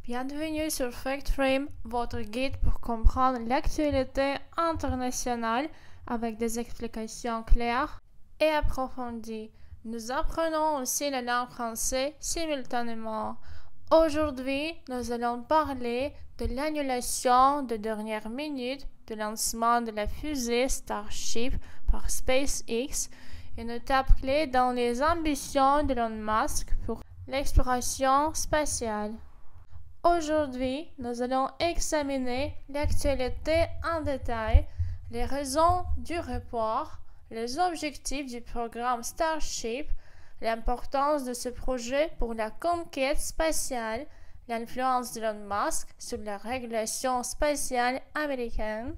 Bienvenue sur FactFrame, votre guide pour comprendre l'actualité internationale avec des explications claires et approfondies. Nous apprenons aussi la langue française simultanément. Aujourd'hui, nous allons parler de l'annulation de dernière minute du lancement de la fusée Starship par SpaceX, une étape clé dans les ambitions d'Elon Musk pour l'exploration spatiale. Aujourd'hui, nous allons examiner l'actualité en détail, les raisons du report, les objectifs du programme Starship, l'importance de ce projet pour la conquête spatiale, l'influence d'Elon Musk sur la régulation spatiale américaine,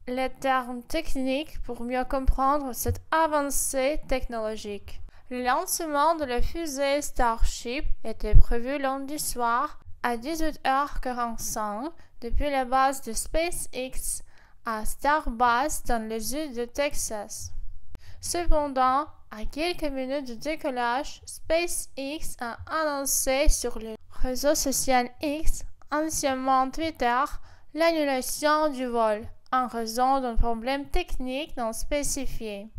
les termes techniques pour mieux comprendre cette avancée technologique. Le lancement de la fusée Starship était prévu lundi soir à 18h45 depuis la base de SpaceX à Starbase dans le sud de Texas. Cependant, à quelques minutes de décollage, SpaceX a annoncé sur le réseau social X, anciennement Twitter, l'annulation du vol en raison d'un problème technique non spécifié.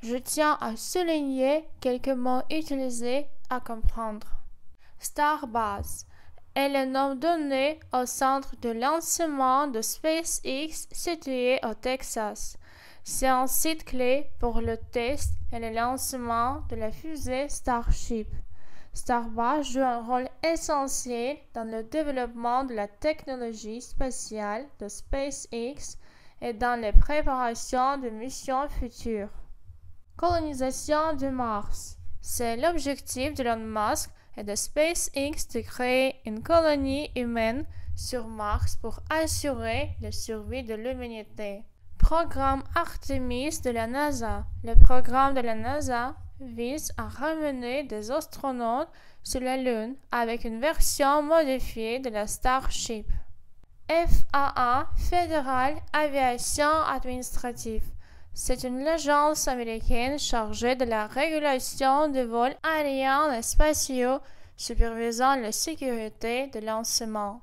Je tiens à souligner quelques mots utilisés à comprendre. Starbase est le nom donné au centre de lancement de SpaceX situé au Texas. C'est un site clé pour le test et le lancement de la fusée Starship. Starbase joue un rôle essentiel dans le développement de la technologie spatiale de SpaceX et dans les préparations de missions futures. Colonisation de Mars. C'est l'objectif d'Elon Musk et de SpaceX de créer une colonie humaine sur Mars pour assurer la survie de l'humanité. Programme Artemis de la NASA. Le programme de la NASA vise à ramener des astronautes sur la Lune avec une version modifiée de la Starship. FAA, Federal Aviation Administrative. C'est une agence américaine chargée de la régulation des vols aériens et spatiaux, supervisant la sécurité de lancement.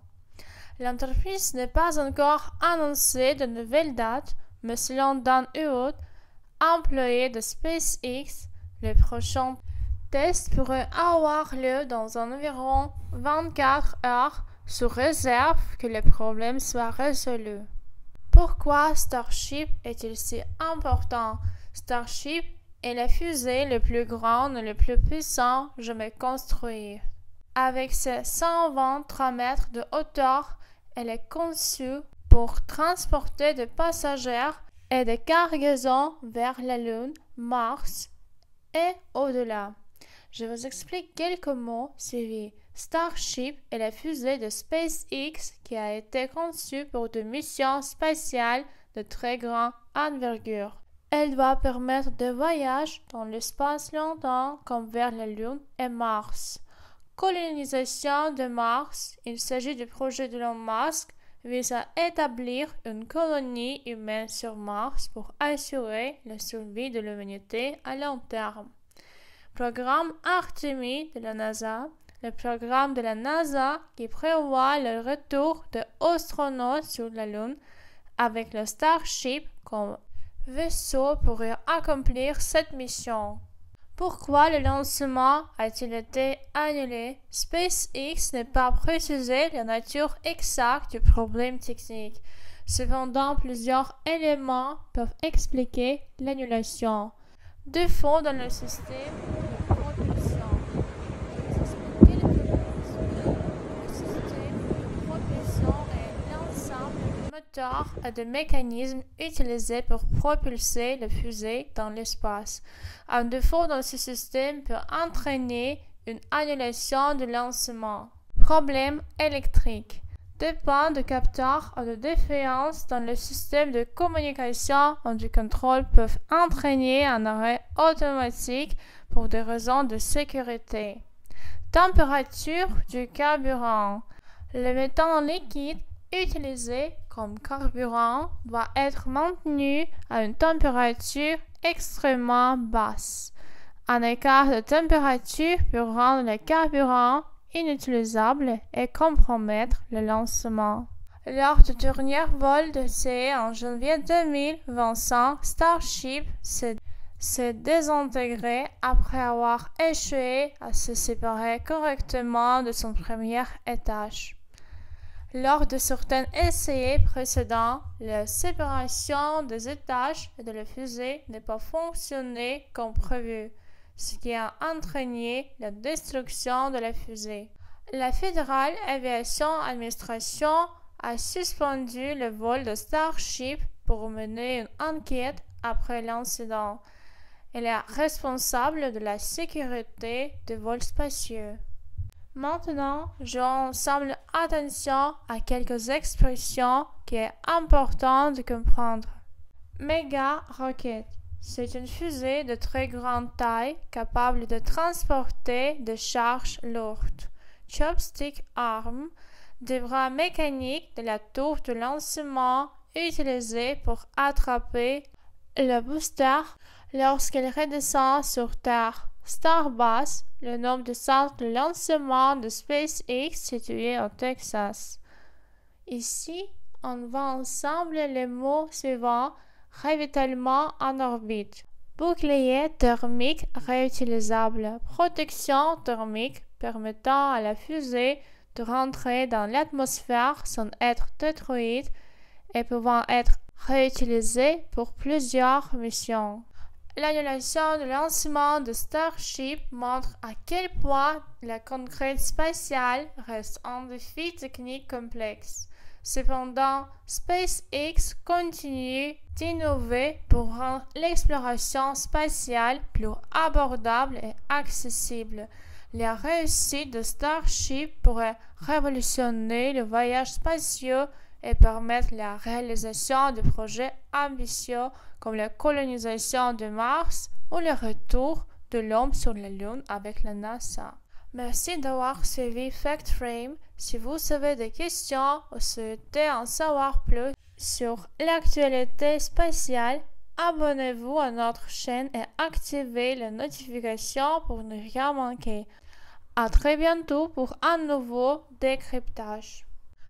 L'entreprise n'est pas encore annoncé de nouvelles dates, mais selon Dan Hewitt, employé de SpaceX, le prochain test pourrait avoir lieu dans environ 24 heures, sous réserve que le problème soit résolu. Pourquoi Starship est-il si important? Starship est la fusée la plus grande et la plus puissante jamais construite. Avec ses 123 mètres de hauteur, elle est conçue pour transporter des passagers et des cargaisons vers la Lune, Mars et au-delà. Je vous explique quelques mots suivis. Starship est la fusée de SpaceX qui a été conçue pour des missions spatiales de très grande envergure. Elle doit permettre des voyages dans l'espace longtemps comme vers la Lune et Mars. Colonisation de Mars. Il s'agit du projet d'Elon Musk vise à établir une colonie humaine sur Mars pour assurer la survie de l'humanité à long terme. Programme Artemis de la NASA. Le programme de la NASA qui prévoit le retour de astronautes sur la Lune avec le Starship comme vaisseau pour accomplir cette mission. Pourquoi le lancement a-t-il été annulé? SpaceX n'a pas précisé la nature exacte du problème technique. Cependant, plusieurs éléments peuvent expliquer l'annulation. Défaut dans le système de propulsion. Et de mécanismes utilisés pour propulser la fusée dans l'espace. Un défaut dans ce système peut entraîner une annulation du lancement. Problème électrique. Des pannes de capteurs ou de défaillances dans le système de communication ou de contrôle peuvent entraîner un arrêt automatique pour des raisons de sécurité. Température du carburant. Le méthane liquide utilisé comme carburant doit être maintenu à une température extrêmement basse. Un écart de température peut rendre le carburant inutilisables et compromettre le lancement. Lors du dernier vol d'essai en janvier 2025, Starship s'est désintégré après avoir échoué à se séparer correctement de son premier étage. Lors de certains essais précédents, la séparation des étages et de la fusée n'a pas fonctionné comme prévu, ce qui a entraîné la destruction de la fusée. La Federal Aviation Administration a suspendu le vol de Starship pour mener une enquête après l'incident. Elle est responsable de la sécurité des vols spatiaux. Maintenant, jouons ensemble attention à quelques expressions qu'il est important de comprendre. Méga Rocket. C'est une fusée de très grande taille capable de transporter des charges lourdes. Chopstick Arm. Des bras mécaniques de la tour de lancement utilisés pour attraper le booster lorsqu'il redescend sur Terre. Starbase, le nom du centre de lancement de SpaceX situé au Texas. Ici, on voit ensemble les mots suivants: ravitaillement en orbite, bouclier thermique réutilisable, protection thermique permettant à la fusée de rentrer dans l'atmosphère sans être détruite et pouvant être réutilisée pour plusieurs missions. L'annulation du lancement de Starship montre à quel point la conquête spatiale reste un défi technique complexe. Cependant, SpaceX continue d'innover pour rendre l'exploration spatiale plus abordable et accessible. La réussite de Starship pourrait révolutionner le voyage spatial et permettre la réalisation de projets ambitieux comme la colonisation de Mars ou le retour de l'homme sur la Lune avec la NASA. Merci d'avoir suivi FactFrame. Si vous avez des questions ou souhaitez en savoir plus sur l'actualité spatiale, abonnez-vous à notre chaîne et activez les notifications pour ne rien manquer. À très bientôt pour un nouveau décryptage.